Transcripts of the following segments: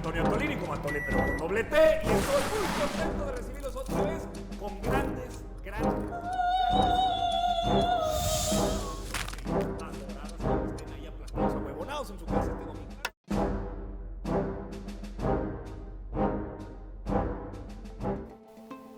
Antonio Antolini como Atole, pero con doble T. Y estoy muy contento de recibirlos otra vez con grandes. Adoradas que estén ahí aplastados a huevonados en su casa este domingo.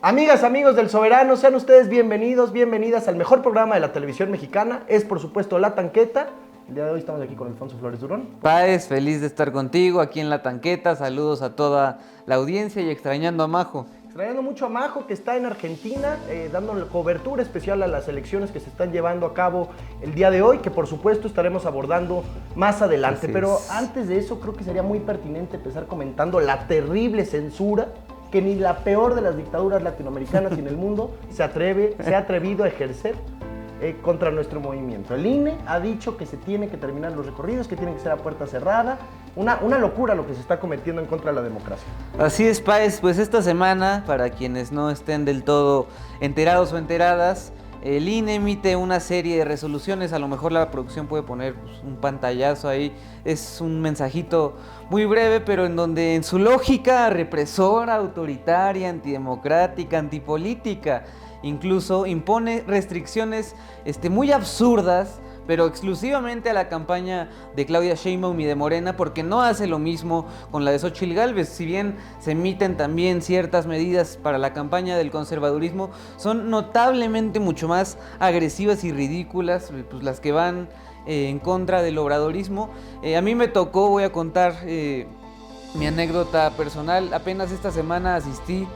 Amigas, amigos del Soberano, sean ustedes bienvenidos, bienvenidas al mejor programa de la televisión mexicana. Es, por supuesto, La Tanqueta. El día de hoy estamos aquí con Alfonso Flores Durón. Páez, feliz de estar contigo aquí en La Tanqueta. Saludos a toda la audiencia y extrañando a Majo. Extrañando mucho a Majo, que está en Argentina, dando cobertura especial a las elecciones que se están llevando a cabo el día de hoy, que por supuesto estaremos abordando más adelante. Así Pero es. antes de eso, creo que sería muy pertinente empezar comentando la terrible censura que ni la peor de las dictaduras latinoamericanas y en el mundo se ha atrevido a ejercer contra nuestro movimiento. El INE ha dicho que se tiene que terminar los recorridos, que tienen que ser a puerta cerrada. Una locura lo que se está cometiendo en contra de la democracia. Así es, Páez, pues esta semana, para quienes no estén del todo enterados o enteradas, el INE emite una serie de resoluciones. A lo mejor la producción puede poner un pantallazo ahí. Es un mensajito muy breve, pero en donde en su lógica represora, autoritaria, antidemocrática, antipolítica, incluso impone restricciones muy absurdas, pero exclusivamente a la campaña de Claudia Sheinbaum y de Morena, porque no hace lo mismo con la de Xóchitl Gálvez. Si bien se emiten también ciertas medidas para la campaña del conservadurismo, son notablemente mucho más agresivas y ridículas, pues las que van en contra del obradorismo. A mí me tocó, voy a contar mi anécdota personal. Apenas esta semana asistí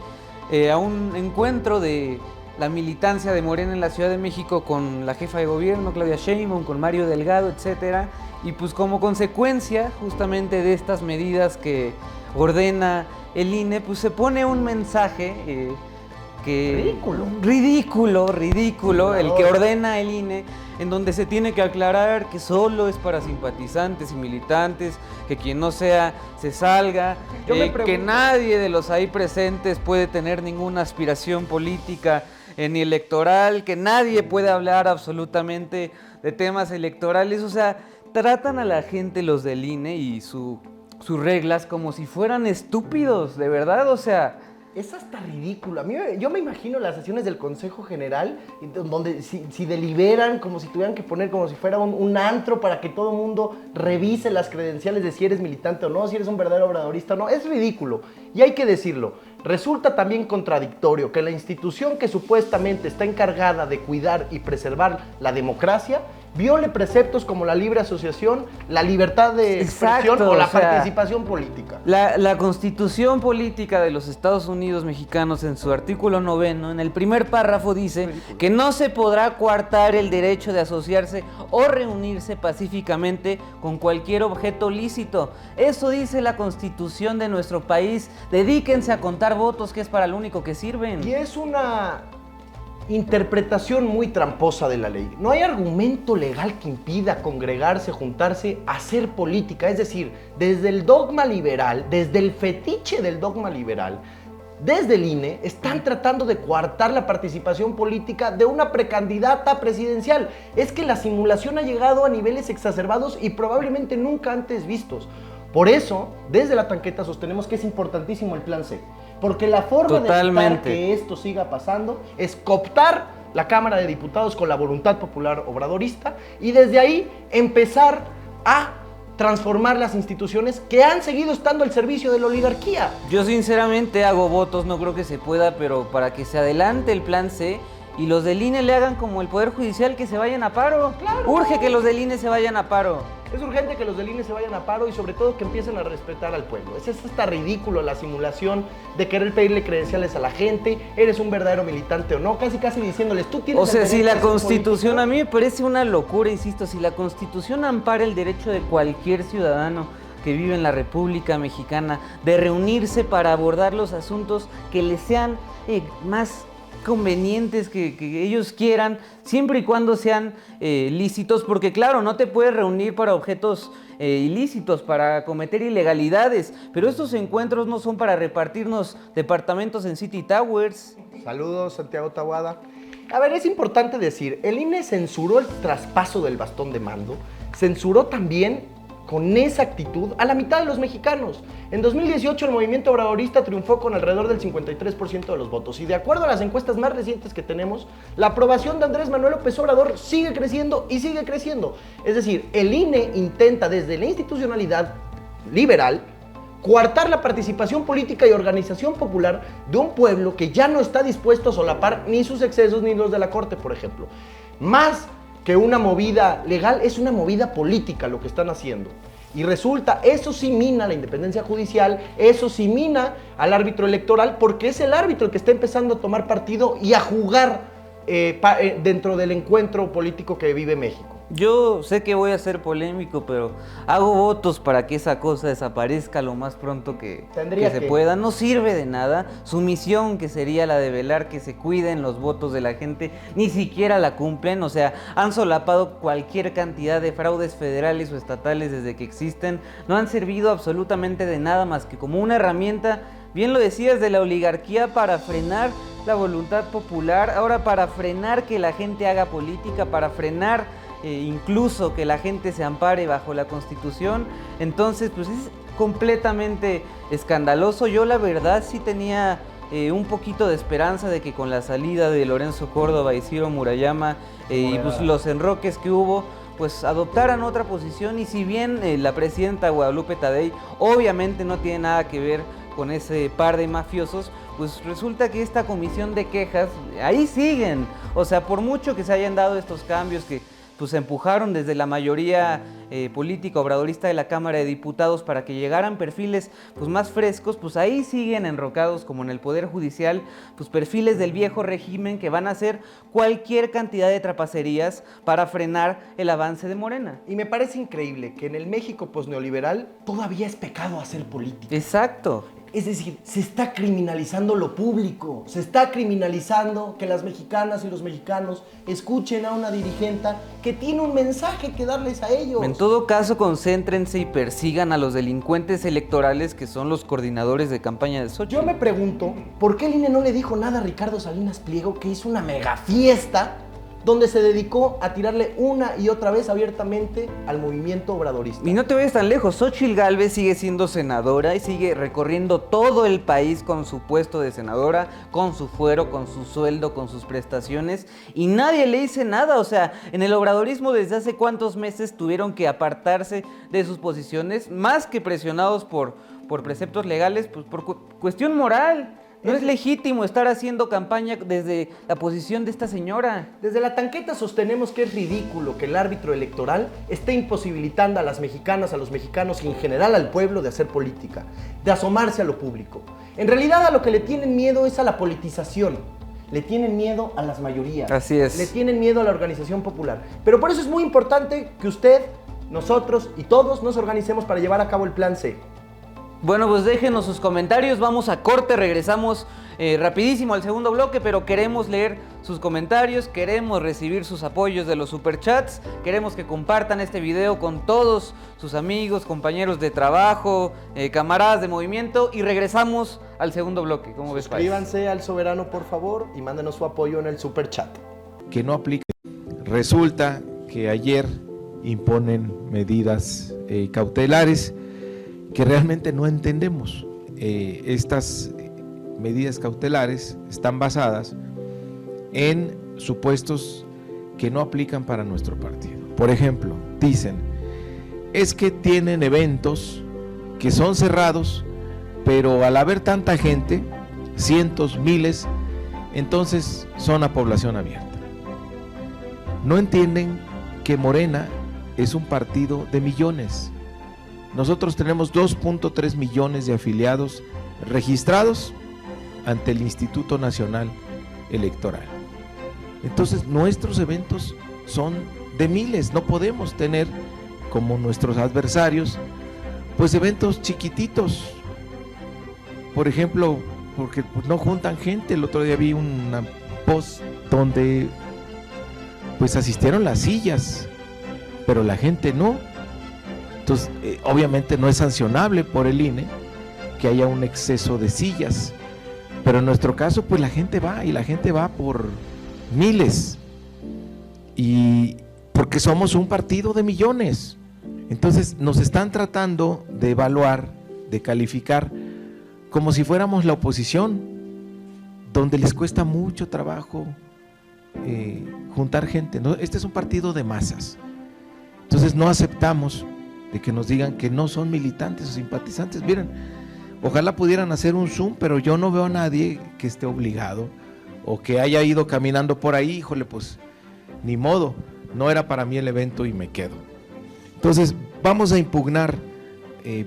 a un encuentro de la militancia de Morena en la Ciudad de México con la jefa de gobierno, Claudia Sheinbaum, con Mario Delgado, etcétera. Y pues como consecuencia justamente de estas medidas que ordena el INE, pues se pone un mensaje ridículo, el que ordena el INE, en donde se tiene que aclarar que solo es para simpatizantes y militantes, que quien no sea se salga, que nadie de los ahí presentes puede tener ninguna aspiración política ni electoral, que nadie puede hablar absolutamente de temas electorales. O sea, tratan a la gente, los del INE y sus reglas, como si fueran estúpidos, de verdad. O sea, es hasta ridículo. Yo me imagino las sesiones del Consejo General, donde si deliberan, como si tuvieran que poner como si fuera un antro para que todo el mundo revise las credenciales de si eres militante o no, si eres un verdadero obradorista o no. Es ridículo. Y hay que decirlo. Resulta también contradictorio que la institución que supuestamente está encargada de cuidar y preservar la democracia viole preceptos como la libre asociación, la libertad de expresión o la participación política. La Constitución Política de los Estados Unidos Mexicanos, en su artículo 9, en el primer párrafo dice que no se podrá coartar el derecho de asociarse o reunirse pacíficamente con cualquier objeto lícito. Eso dice la Constitución de nuestro país. Dedíquense a contar votos, que es para lo único que sirven. Y es una interpretación muy tramposa de la ley. No hay argumento legal que impida congregarse, juntarse, hacer política. Es decir, desde el dogma liberal, desde el fetiche del dogma liberal, desde el INE, están tratando de coartar la participación política de una precandidata presidencial. Es que la simulación ha llegado a niveles exacerbados y probablemente nunca antes vistos. Por eso, desde La Tanqueta sostenemos que es importantísimo el Plan C. Porque la forma de evitar que esto siga pasando es cooptar la Cámara de Diputados con la voluntad popular obradorista y desde ahí empezar a transformar las instituciones que han seguido estando al servicio de la oligarquía. Yo sinceramente hago votos, no creo que se pueda, pero para que se adelante el Plan C y los del INE le hagan como el Poder Judicial, que se vayan a paro. ¡Claro! Urge que los del INE se vayan a paro. Es urgente que los del INE se vayan a paro y sobre todo que empiecen a respetar al pueblo. Es hasta ridículo la simulación de querer pedirle credenciales a la gente, eres un verdadero militante o no, casi diciéndoles, tú tienes... O sea, si la Constitución, político. a mí me parece una locura, insisto, si la Constitución ampara el derecho de cualquier ciudadano que vive en la República Mexicana de reunirse para abordar los asuntos que les sean más convenientes, que ellos quieran, siempre y cuando sean lícitos, porque claro, no te puedes reunir para objetos ilícitos, para cometer ilegalidades, pero estos encuentros no son para repartirnos departamentos en City Towers. Saludos, Santiago Taboada. A ver, es importante decir, el INE censuró el traspaso del bastón de mando, censuró también con esa actitud a la mitad de los mexicanos. En 2018 el movimiento obradorista triunfó con alrededor del 53% de los votos y de acuerdo a las encuestas más recientes que tenemos, la aprobación de Andrés Manuel López Obrador sigue creciendo y sigue creciendo. Es decir, el INE intenta desde la institucionalidad liberal coartar la participación política y organización popular de un pueblo que ya no está dispuesto a solapar ni sus excesos ni los de la Corte, por ejemplo. Más que una movida legal, es una movida política lo que están haciendo. Y resulta, eso sí mina la independencia judicial, eso sí mina al árbitro electoral, porque es el árbitro el que está empezando a tomar partido y a jugar dentro del encuentro político que vive México. Yo sé que voy a ser polémico, pero hago votos para que esa cosa desaparezca lo más pronto que se pueda. No sirve de nada. Su misión, que sería la de velar que se cuiden los votos de la gente, ni siquiera la cumplen. O sea, han solapado cualquier cantidad de fraudes federales o estatales desde que existen. No han servido absolutamente de nada más que como una herramienta, bien lo decías, de la oligarquía para frenar la voluntad popular, ahora para frenar que la gente haga política, para frenar incluso que la gente se ampare bajo la Constitución. Entonces, pues es completamente escandaloso. Yo la verdad sí tenía un poquito de esperanza de que con la salida de Lorenzo Córdoba y Ciro Murayama y pues los enroques que hubo, pues adoptaran otra posición. Y si bien la presidenta Guadalupe Tadei obviamente no tiene nada que ver con ese par de mafiosos, pues resulta que esta comisión de quejas, ahí siguen. O sea, por mucho que se hayan dado estos cambios que pues empujaron desde la mayoría política obradorista de la Cámara de Diputados para que llegaran perfiles pues más frescos, pues ahí siguen enrocados como en el Poder Judicial, pues perfiles del viejo régimen que van a hacer cualquier cantidad de trapacerías para frenar el avance de Morena. Y me parece increíble que en el México posneoliberal todavía es pecado hacer política. Exacto. Es decir, se está criminalizando lo público, se está criminalizando que las mexicanas y los mexicanos escuchen a una dirigente que tiene un mensaje que darles a ellos. En todo caso, concéntrense y persigan a los delincuentes electorales que son los coordinadores de campaña de Xochitl. Yo me pregunto, ¿por qué el INE no le dijo nada a Ricardo Salinas Pliego, que hizo una mega fiesta donde se dedicó a tirarle una y otra vez abiertamente al movimiento obradorista? Y no te vayas tan lejos, Xóchitl Gálvez sigue siendo senadora y sigue recorriendo todo el país con su puesto de senadora, con su fuero, con su sueldo, con sus prestaciones, y nadie le dice nada. O sea, en el obradorismo desde hace cuántos meses tuvieron que apartarse de sus posiciones, más que presionados por preceptos legales, pues por cuestión moral. No es legítimo estar haciendo campaña desde la posición de esta señora. Desde la tanqueta sostenemos que es ridículo que el árbitro electoral esté imposibilitando a las mexicanas, a los mexicanos y en general al pueblo de hacer política, de asomarse a lo público. En realidad a lo que le tienen miedo es a la politización. Le tienen miedo a las mayorías. Así es. Le tienen miedo a la organización popular. Pero por eso es muy importante que usted, nosotros y todos nos organicemos para llevar a cabo el plan C. Bueno, pues déjenos sus comentarios, vamos a corte, regresamos rapidísimo al segundo bloque, pero queremos leer sus comentarios, queremos recibir sus apoyos de los superchats, queremos que compartan este video con todos sus amigos, compañeros de trabajo, camaradas de movimiento, y regresamos al segundo bloque. ¿Cómo ves, País? Suscríbanse al Soberano, por favor, y mándenos su apoyo en el superchat. Que no aplique. Resulta que ayer imponen medidas cautelares que realmente no entendemos. Estas medidas cautelares están basadas en supuestos que no aplican para nuestro partido. Por ejemplo, dicen, es que tienen eventos que son cerrados, pero al haber tanta gente, cientos, miles, entonces son a población abierta. No entienden que Morena es un partido de millones. Nosotros tenemos 2.3 millones de afiliados registrados ante el Instituto Nacional Electoral. Entonces, nuestros eventos son de miles. No podemos tener, como nuestros adversarios, pues eventos chiquititos. Por ejemplo, porque pues, no juntan gente. El otro día vi una post donde pues asistieron las sillas, pero la gente no. Entonces, obviamente no es sancionable por el INE que haya un exceso de sillas, pero en nuestro caso, pues la gente va, y la gente va por miles, y porque somos un partido de millones. Entonces nos están tratando de evaluar, de calificar, como si fuéramos la oposición, donde les cuesta mucho trabajo juntar gente, ¿no? Este es un partido de masas, entonces no aceptamos de que nos digan que no son militantes o simpatizantes. Miren, ojalá pudieran hacer un Zoom, pero yo no veo a nadie que esté obligado o que haya ido caminando por ahí. Híjole, pues ni modo, no era para mí el evento y me quedo. Entonces vamos a impugnar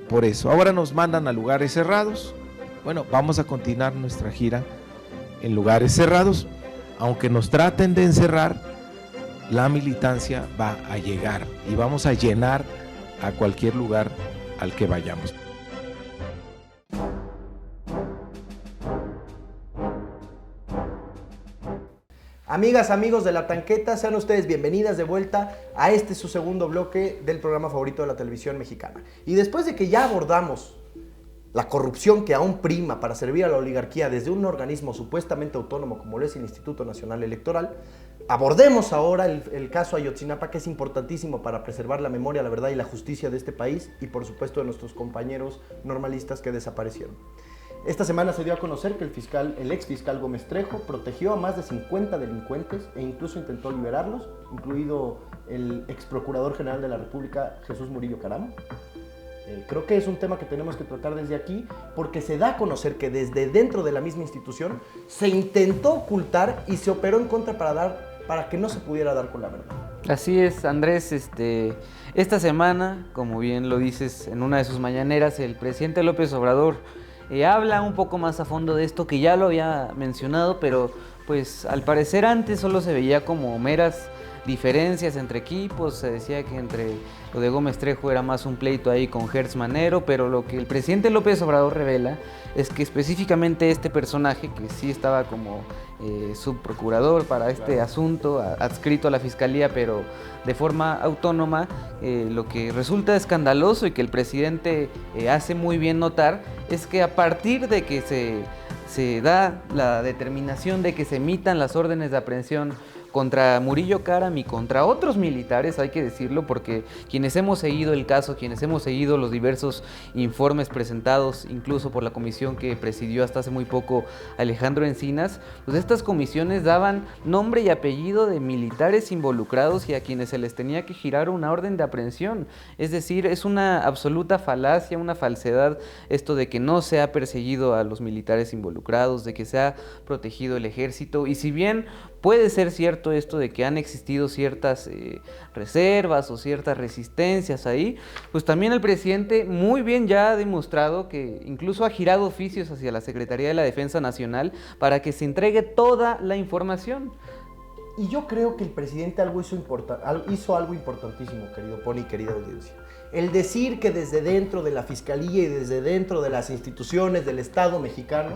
por eso. Ahora nos mandan a lugares cerrados. Bueno, vamos a continuar nuestra gira en lugares cerrados, aunque nos traten de encerrar, la militancia va a llegar y vamos a llenar a cualquier lugar al que vayamos. Amigas, amigos de La Tanqueta, sean ustedes bienvenidas de vuelta a este su segundo bloque del programa favorito de la televisión mexicana. Y después de que ya abordamos la corrupción que aún prima para servir a la oligarquía desde un organismo supuestamente autónomo como lo es el Instituto Nacional Electoral, abordemos ahora el caso Ayotzinapa, que es importantísimo para preservar la memoria, la verdad y la justicia de este país y por supuesto de nuestros compañeros normalistas que desaparecieron. Esta semana se dio a conocer que el ex fiscal Gómez Trejo protegió a más de 50 delincuentes e incluso intentó liberarlos, incluido el ex procurador general de la República, Jesús Murillo Caram. Creo que es un tema que tenemos que tratar desde aquí, porque se da a conocer que desde dentro de la misma institución se intentó ocultar y se operó en contra para que no se pudiera dar con la verdad. Así es, Andrés. Esta semana, como bien lo dices en una de sus mañaneras, el presidente López Obrador habla un poco más a fondo de esto, que ya lo había mencionado, pero pues al parecer antes solo se veía como meras diferencias entre equipos. Se decía que entre lo de Gómez Trejo era más un pleito ahí con Gertz Manero, pero lo que el presidente López Obrador revela es que específicamente este personaje, que sí estaba como subprocurador para este asunto, adscrito a la fiscalía, pero de forma autónoma, lo que resulta escandaloso y que el presidente hace muy bien notar es que a partir de que se da la determinación de que se emitan las órdenes de aprehensión contra Murillo Caram y contra otros militares, hay que decirlo, porque quienes hemos seguido el caso, quienes hemos seguido los diversos informes presentados, incluso por la comisión que presidió hasta hace muy poco Alejandro Encinas, pues estas comisiones daban nombre y apellido de militares involucrados y a quienes se les tenía que girar una orden de aprehensión. Es decir, es una absoluta falacia, una falsedad esto de que no se ha perseguido a los militares involucrados, de que se ha protegido el ejército. Y si bien puede ser cierto esto de que han existido ciertas reservas o ciertas resistencias ahí, pues también el presidente muy bien ya ha demostrado que incluso ha girado oficios hacia la Secretaría de la Defensa Nacional para que se entregue toda la información. Y yo creo que el presidente hizo algo importantísimo, querido Pony, querida audiencia. El decir que desde dentro de la Fiscalía y desde dentro de las instituciones del Estado mexicano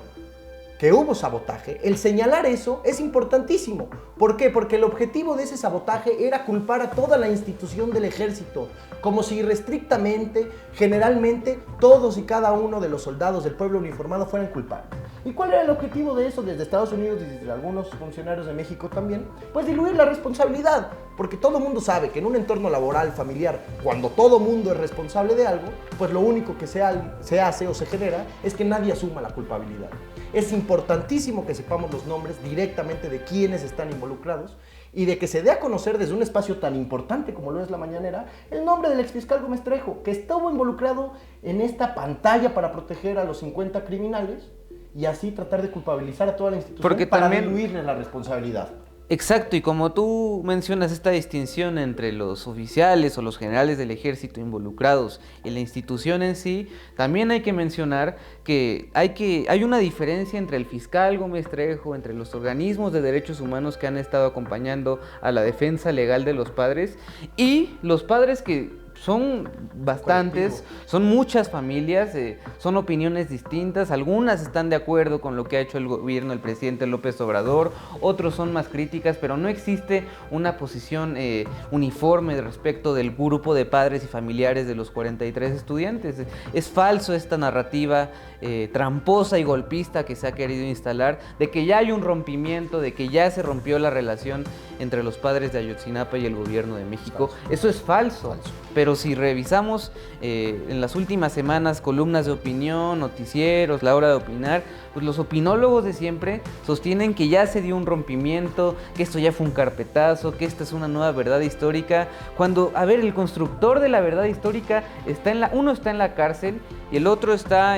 que hubo sabotaje, el señalar eso es importantísimo. ¿Por qué? Porque el objetivo de ese sabotaje era culpar a toda la institución del ejército, como si irrestrictamente, generalmente, todos y cada uno de los soldados del pueblo uniformado fueran culpables. ¿Y cuál era el objetivo de eso desde Estados Unidos y desde algunos funcionarios de México también? Pues diluir la responsabilidad, porque todo mundo sabe que en un entorno laboral, familiar, cuando todo mundo es responsable de algo, pues lo único que se hace o se genera es que nadie asuma la culpabilidad. Es importantísimo que sepamos los nombres directamente de quienes están involucrados y de que se dé a conocer desde un espacio tan importante como lo es La Mañanera el nombre del exfiscal Gómez Trejo, que estuvo involucrado en esta pantalla para proteger a los 50 criminales y así tratar de culpabilizar a toda la institución para diluirle la responsabilidad. Exacto, y como tú mencionas esta distinción entre los oficiales o los generales del ejército involucrados en la institución en sí, también hay que mencionar que hay una diferencia entre el fiscal Gómez Trejo, entre los organismos de derechos humanos que han estado acompañando a la defensa legal de los padres y los padres que son bastantes, son muchas familias, son opiniones distintas, algunas están de acuerdo con lo que ha hecho el gobierno del presidente López Obrador, otros son más críticas, pero no existe una posición uniforme respecto del grupo de padres y familiares de los 43 estudiantes. Es falso esta narrativa tramposa y golpista que se ha querido instalar, de que ya hay un rompimiento, de que ya se rompió la relación entre los padres de Ayotzinapa y el gobierno de México. Eso es falso. pero si revisamos en las últimas semanas columnas de opinión, noticieros, la hora de opinar, pues los opinólogos de siempre sostienen que ya se dio un rompimiento, que esto ya fue un carpetazo, que esta es una nueva verdad histórica, cuando, a ver, el constructor de la verdad histórica uno está en la cárcel y el otro está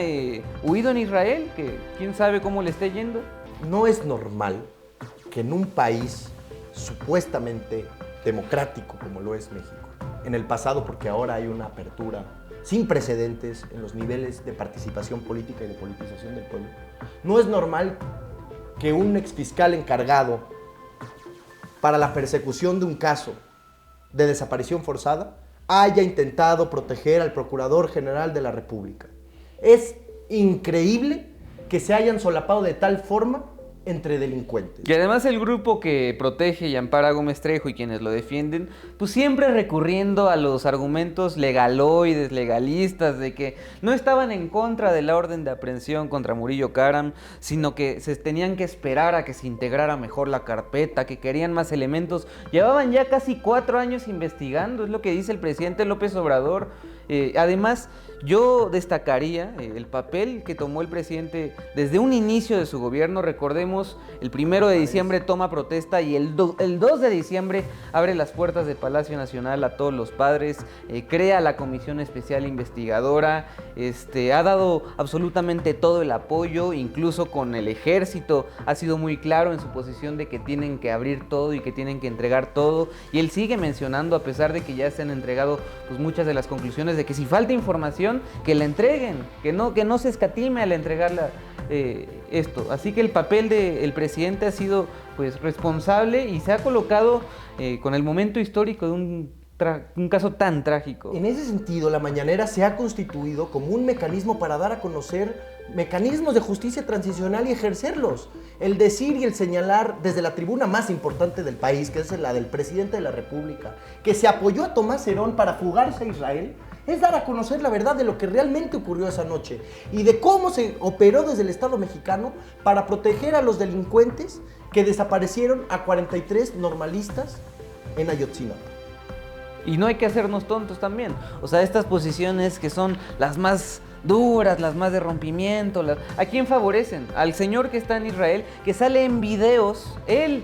huido en Israel, que quién sabe cómo le esté yendo. No es normal que en un país supuestamente democrático como lo es México, en el pasado, porque ahora hay una apertura sin precedentes en los niveles de participación política y de politización del pueblo, no es normal que un exfiscal encargado para la persecución de un caso de desaparición forzada haya intentado proteger al Procurador General de la República. Es increíble que se hayan solapado de tal forma entre delincuentes. Y además el grupo que protege y ampara a Gómez Trejo y quienes lo defienden, pues siempre recurriendo a los argumentos legaloides, legalistas, de que no estaban en contra de la orden de aprehensión contra Murillo Karam, sino que se tenían que esperar a que se integrara mejor la carpeta, que querían más elementos. Llevaban ya casi 4 años investigando, es lo que dice el presidente López Obrador. Además, yo destacaría el papel que tomó el presidente desde un inicio de su gobierno. Recordemos, el 1 de diciembre toma protesta y el 2 de diciembre abre las puertas de Palacio Nacional a todos los padres, crea la comisión especial investigadora, ha dado absolutamente todo el apoyo, incluso con el ejército ha sido muy claro en su posición de que tienen que abrir todo y que tienen que entregar todo, y él sigue mencionando, a pesar de que ya se han entregado pues muchas de las conclusiones, de que si falta información, que la entreguen, que no se escatime al entregarla esto. Así que el papel del presidente ha sido pues responsable y se ha colocado con el momento histórico de un caso tan trágico. En ese sentido, la mañanera se ha constituido como un mecanismo para dar a conocer mecanismos de justicia transicional y ejercerlos. El decir y el señalar desde la tribuna más importante del país, que es la del presidente de la República, que se apoyó a Tomás Herón para fugarse a Israel, es dar a conocer la verdad de lo que realmente ocurrió esa noche y de cómo se operó desde el Estado mexicano para proteger a los delincuentes que desaparecieron a 43 normalistas en Ayotzinapa. Y no hay que hacernos tontos también. O sea, estas posiciones que son las más duras, las más de rompimiento, ¿a quién favorecen? Al señor que está en Israel, que sale en videos, él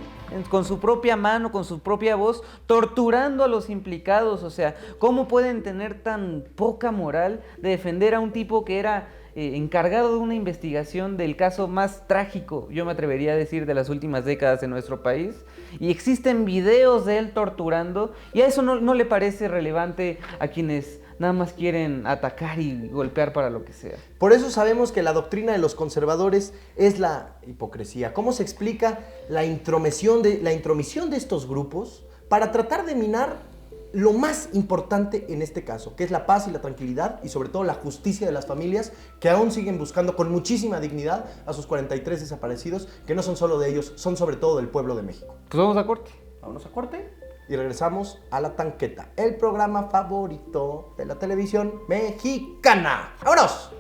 con su propia mano, con su propia voz, torturando a los implicados. O sea, ¿cómo pueden tener tan poca moral de defender a un tipo que era encargado de una investigación del caso más trágico, yo me atrevería a decir, de las últimas décadas en nuestro país? Y existen videos de él torturando, y a eso no le parece relevante a quienes nada más quieren atacar y golpear para lo que sea. Por eso sabemos que la doctrina de los conservadores es la hipocresía. ¿Cómo se explica la intromisión de estos grupos para tratar de minar lo más importante en este caso, que es la paz y la tranquilidad y sobre todo la justicia de las familias que aún siguen buscando con muchísima dignidad a sus 43 desaparecidos, que no son solo de ellos, son sobre todo del pueblo de México? Pues vamos a corte. Vámonos a corte y regresamos a La Tanqueta, el programa favorito de la televisión mexicana. ¡Vámonos!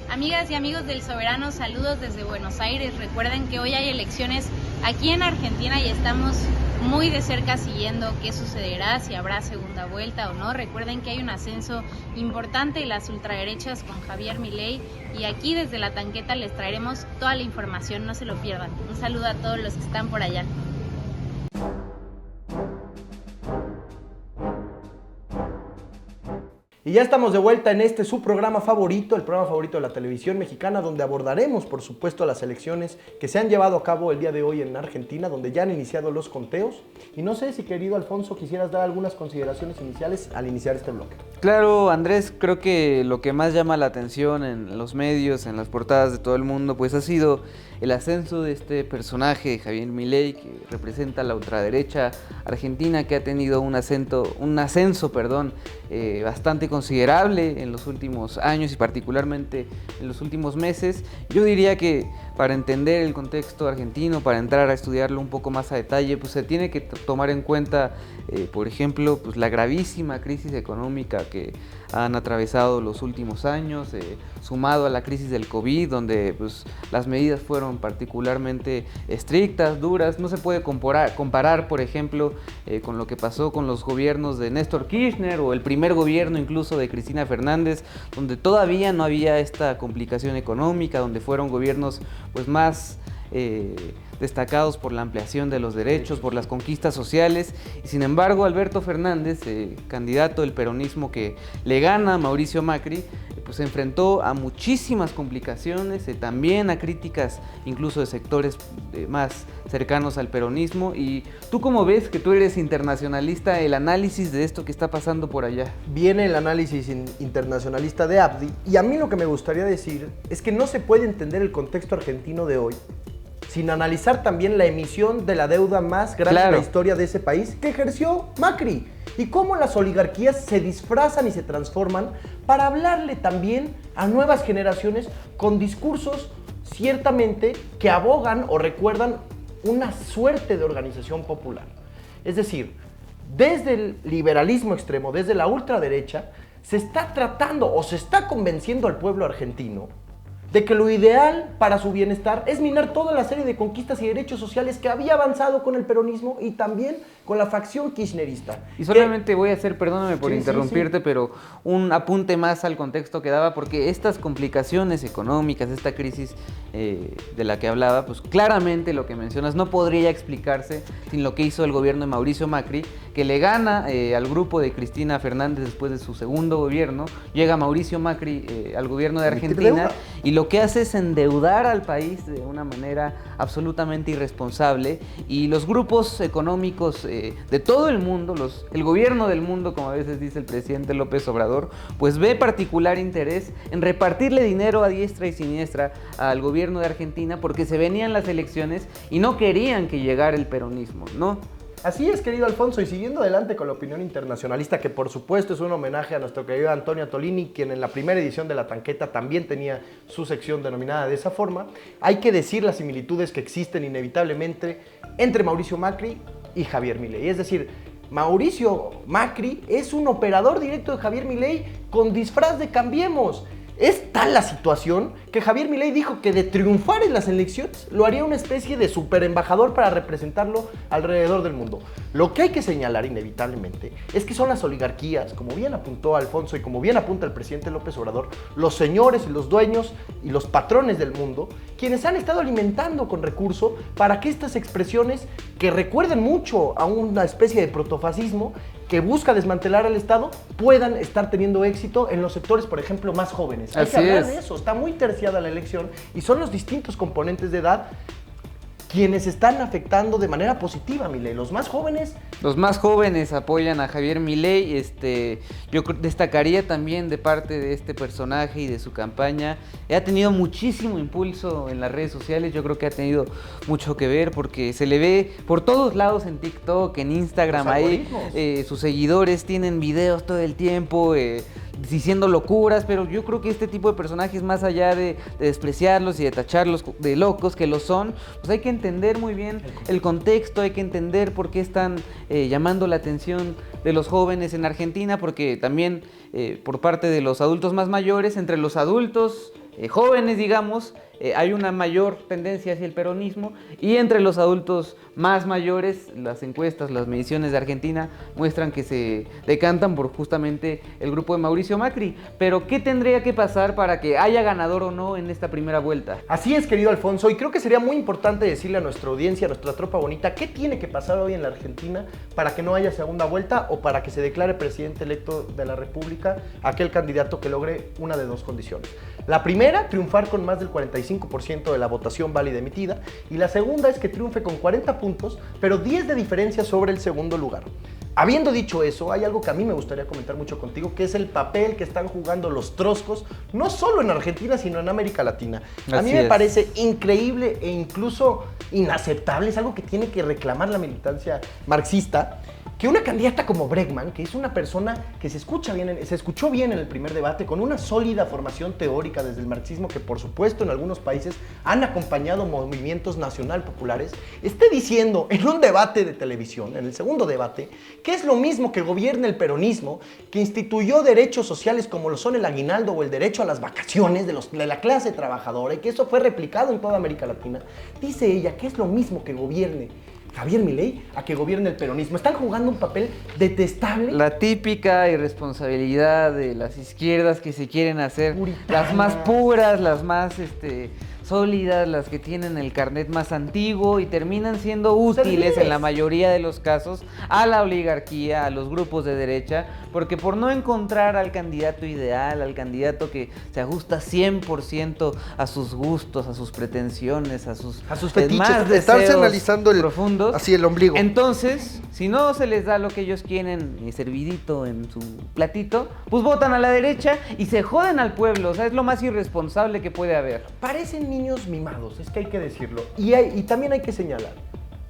Amigas y amigos del Soberano, saludos desde Buenos Aires. Recuerden que hoy hay elecciones aquí en Argentina y estamos muy de cerca siguiendo qué sucederá, si habrá segunda vuelta o no. Recuerden que hay un ascenso importante en las ultraderechas con Javier Milei, y aquí desde La Tanqueta les traeremos toda la información, no se lo pierdan. Un saludo a todos los que están por allá. Y ya estamos de vuelta en su programa favorito, el programa favorito de la televisión mexicana, donde abordaremos, por supuesto, las elecciones que se han llevado a cabo el día de hoy en Argentina, donde ya han iniciado los conteos. Y no sé si, querido Alfonso, quisieras dar algunas consideraciones iniciales al iniciar este bloque. Claro, Andrés, creo que lo que más llama la atención en los medios, en las portadas de todo el mundo, pues ha sido el ascenso de este personaje, Javier Milei, que representa la ultraderecha argentina, que ha tenido un ascenso, bastante considerable en los últimos años y particularmente en los últimos meses. Yo diría que para entender el contexto argentino, para entrar a estudiarlo un poco más a detalle, pues se tiene que tomar en cuenta, por ejemplo, pues la gravísima crisis económica que han atravesado los últimos años, sumado a la crisis del COVID, donde pues, las medidas fueron particularmente estrictas, duras. No se puede comparar, por ejemplo, con lo que pasó con los gobiernos de Néstor Kirchner o el primer gobierno incluso de Cristina Fernández, donde todavía no había esta complicación económica, donde fueron gobiernos pues, más destacados por la ampliación de los derechos, por las conquistas sociales, y sin embargo Alberto Fernández, candidato del peronismo que le gana a Mauricio Macri, pues se enfrentó a muchísimas complicaciones, también a críticas incluso de sectores más cercanos al peronismo. Y tú, ¿cómo ves, que tú eres internacionalista, el análisis de esto que está pasando por allá? Viene el análisis internacionalista de Abdi, y a mí lo que me gustaría decir es que no se puede entender el contexto argentino de hoy sin analizar también la emisión de la deuda más grande de la historia de ese país que ejerció Macri, y cómo las oligarquías se disfrazan y se transforman para hablarle también a nuevas generaciones con discursos ciertamente que abogan o recuerdan una suerte de organización popular. Es decir, desde el liberalismo extremo, desde la ultraderecha, se está tratando o se está convenciendo al pueblo argentino de que lo ideal para su bienestar es minar toda la serie de conquistas y derechos sociales que había avanzado con el peronismo y también con la facción kirchnerista. Y solamente voy a hacer, perdóname por interrumpirte, pero un apunte más al contexto que daba, porque estas complicaciones económicas, esta crisis de la que hablaba, pues claramente lo que mencionas no podría explicarse sin lo que hizo el gobierno de Mauricio Macri, que le gana al grupo de Cristina Fernández después de su segundo gobierno. Llega Mauricio Macri al gobierno de Argentina y lo que hace es endeudar al país de una manera absolutamente irresponsable, y los grupos económicos de todo el mundo, el gobierno del mundo, como a veces dice el presidente López Obrador, pues ve particular interés en repartirle dinero a diestra y siniestra al gobierno de Argentina, porque se venían las elecciones y no querían que llegara el peronismo, ¿no? Así es, querido Alfonso, y siguiendo adelante con la opinión internacionalista, que por supuesto es un homenaje a nuestro querido Antonio Tolini, quien en la primera edición de La Tanqueta también tenía su sección denominada de esa forma, hay que decir las similitudes que existen inevitablemente entre Mauricio Macri y Javier Milei. Es decir, Mauricio Macri es un operador directo de Javier Milei con disfraz de Cambiemos. Es tal la situación que Javier Milei dijo que de triunfar en las elecciones lo haría una especie de superembajador para representarlo alrededor del mundo. Lo que hay que señalar inevitablemente es que son las oligarquías, como bien apuntó Alfonso y como bien apunta el presidente López Obrador, los señores y los dueños y los patrones del mundo, quienes han estado alimentando con recurso para que estas expresiones, que recuerden mucho a una especie de protofascismo que busca desmantelar al Estado, puedan estar teniendo éxito en los sectores, por ejemplo, más jóvenes. Hay que hablar de eso, está muy terciada la elección y son los distintos componentes de edad quienes están afectando de manera positiva a Milei. Los más jóvenes apoyan a Javier Milei. Yo destacaría también de parte de este personaje y de su campaña, ha tenido muchísimo impulso en las redes sociales. Yo creo que ha tenido mucho que ver porque se le ve por todos lados en TikTok, en Instagram, ahí sus seguidores tienen videos todo el tiempo diciendo locuras, pero yo creo que este tipo de personajes, más allá de despreciarlos y de tacharlos de locos, que lo son, pues hay que entender muy bien el contexto, hay que entender por qué están llamando la atención de los jóvenes en Argentina, porque también por parte de los adultos más mayores, entre los adultos jóvenes, digamos, hay una mayor tendencia hacia el peronismo, y entre los adultos más mayores, las encuestas, las mediciones de Argentina muestran que se decantan por justamente el grupo de Mauricio Macri. Pero ¿qué tendría que pasar para que haya ganador o no en esta primera vuelta? Así es, querido Alfonso, y creo que sería muy importante decirle a nuestra audiencia, a nuestra tropa bonita, qué tiene que pasar hoy en la Argentina para que no haya segunda vuelta o para que se declare presidente electo de la República aquel candidato que logre una de dos condiciones. La primera, triunfar con más del 45% de la votación válida emitida, y la segunda es que triunfe con 40 puntos, pero 10 de diferencia sobre el segundo lugar. Habiendo dicho eso, hay algo que a mí me gustaría comentar mucho contigo, que es el papel que están jugando los troscos, no solo en Argentina, sino en América Latina. A mí me parece increíble e incluso inaceptable, es algo que tiene que reclamar la militancia marxista, que una candidata como Bregman, que es una persona que se escuchó bien en el primer debate, con una sólida formación teórica desde el marxismo, que por supuesto en algunos países han acompañado movimientos nacional populares, esté diciendo en un debate de televisión, en el segundo debate, que es lo mismo que gobierne el peronismo, que instituyó derechos sociales como lo son el aguinaldo o el derecho a las vacaciones de la clase trabajadora, y que eso fue replicado en toda América Latina. Dice ella que es lo mismo que gobierne Javier Milei a que gobierne el peronismo. Están jugando un papel detestable. La típica irresponsabilidad de las izquierdas que se quieren hacer Puritanas. las más puras, las más sólidas, las que tienen el carnet más antiguo y terminan siendo útiles Serviles. en la mayoría de los casos a la oligarquía, a los grupos de derecha, porque por no encontrar al candidato ideal, al candidato que se ajusta 100% a sus gustos, a sus pretensiones, a sus fetiches, más estarse deseos analizando profundos. así el ombligo. Entonces, si no se les da lo que ellos quieren servidito en su platito, pues votan a la derecha y se joden al pueblo. O sea, es lo más irresponsable que puede haber. Parecen niños mimados, es que hay que decirlo. Y también hay que señalar,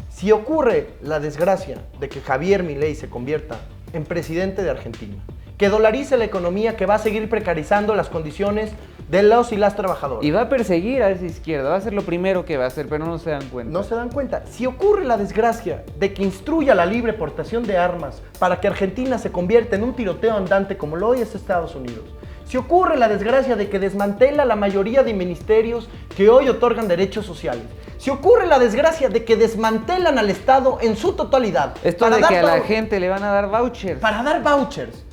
si ocurre la desgracia de que Javier Milei se convierta en presidente de Argentina, que dolarice la economía, que va a seguir precarizando las condiciones de los y las trabajadoras. Y va a perseguir a esa izquierda, va a ser lo primero que va a hacer, pero no se dan cuenta. No se dan cuenta. Si ocurre la desgracia de que instruya la libre portación de armas para que Argentina se convierta en un tiroteo andante como lo hoy es Estados Unidos, si ocurre la desgracia de que desmantela la mayoría de ministerios que hoy otorgan derechos sociales, si ocurre la desgracia de que desmantelan al Estado en su totalidad, Esto de que a la gente le van a dar vouchers. para dar vouchers,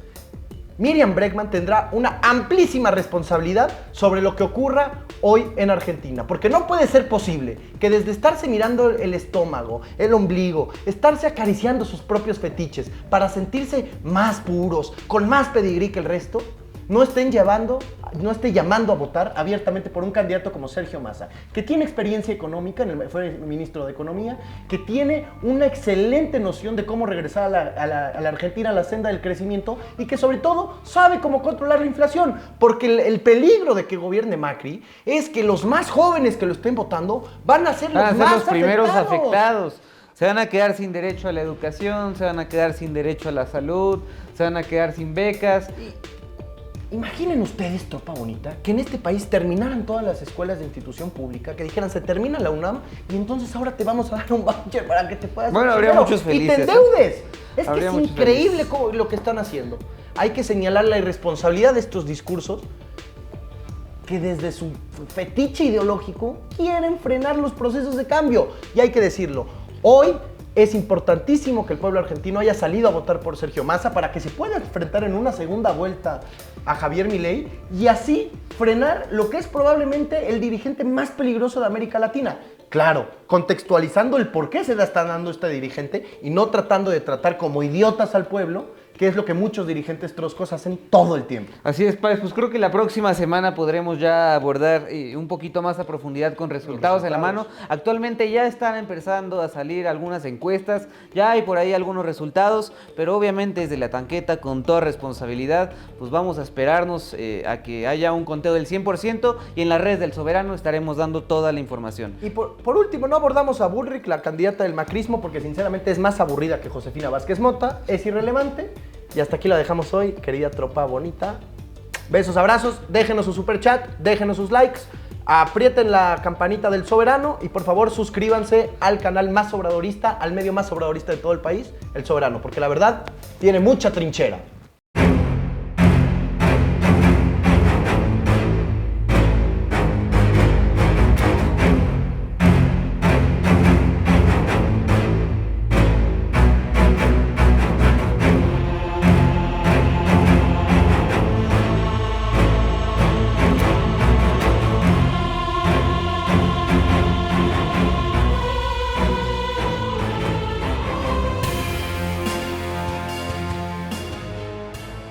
Miriam Bregman tendrá una amplísima responsabilidad sobre lo que ocurra hoy en Argentina, porque no puede ser posible que desde estarse mirando el estómago, el ombligo, estarse acariciando sus propios fetiches para sentirse más puros, con más pedigrí que el resto, no esté llamando a votar abiertamente por un candidato como Sergio Massa, que tiene experiencia económica, fue ministro de Economía, que tiene una excelente noción de cómo regresar a la Argentina a la senda del crecimiento y que sobre todo sabe cómo controlar la inflación, porque el peligro de que gobierne Macri es que los más jóvenes que lo estén votando van a ser los primeros afectados. afectados. Se van a quedar sin derecho a la educación, se van a quedar sin derecho a la salud, se van a quedar sin becas. Imaginen ustedes, tropa bonita, que en este país terminaran todas las escuelas de institución pública, que dijeran, se termina la UNAM y entonces ahora te vamos a dar un voucher para que te puedas... Bueno, habría dinero muchos felices, y te endeudes. Es que Habría es muchos increíble lo que están haciendo. Hay que señalar la irresponsabilidad de estos discursos que desde su fetiche ideológico quieren frenar los procesos de cambio. Y hay que decirlo, hoy es importantísimo que el pueblo argentino haya salido a votar por Sergio Massa para que se pueda enfrentar en una segunda vuelta a Javier Milei y así frenar lo que es probablemente el dirigente más peligroso de América Latina. Claro, contextualizando el por qué se está dando este dirigente y no tratando de tratar como idiotas al pueblo, que es lo que muchos dirigentes troscos hacen todo el tiempo. Así es, Páez, pues creo que la próxima semana podremos ya abordar un poquito más a profundidad con resultados en la mano. Actualmente ya están empezando a salir algunas encuestas, ya hay por ahí algunos resultados, pero obviamente desde la tanqueta, con toda responsabilidad, pues vamos a esperarnos a que haya un conteo del 100% y en las redes del Soberano estaremos dando toda la información. Y por último, no abordamos a Bullrich, la candidata del macrismo, porque sinceramente es más aburrida que Josefina Vázquez Mota, es irrelevante. Y hasta aquí la dejamos hoy, querida tropa bonita. Besos, abrazos, déjenos su superchat, déjenos sus likes, aprieten la campanita del Soberano y por favor suscríbanse al canal más obradorista, al medio más obradorista de todo el país, El Soberano, porque la verdad tiene mucha trinchera.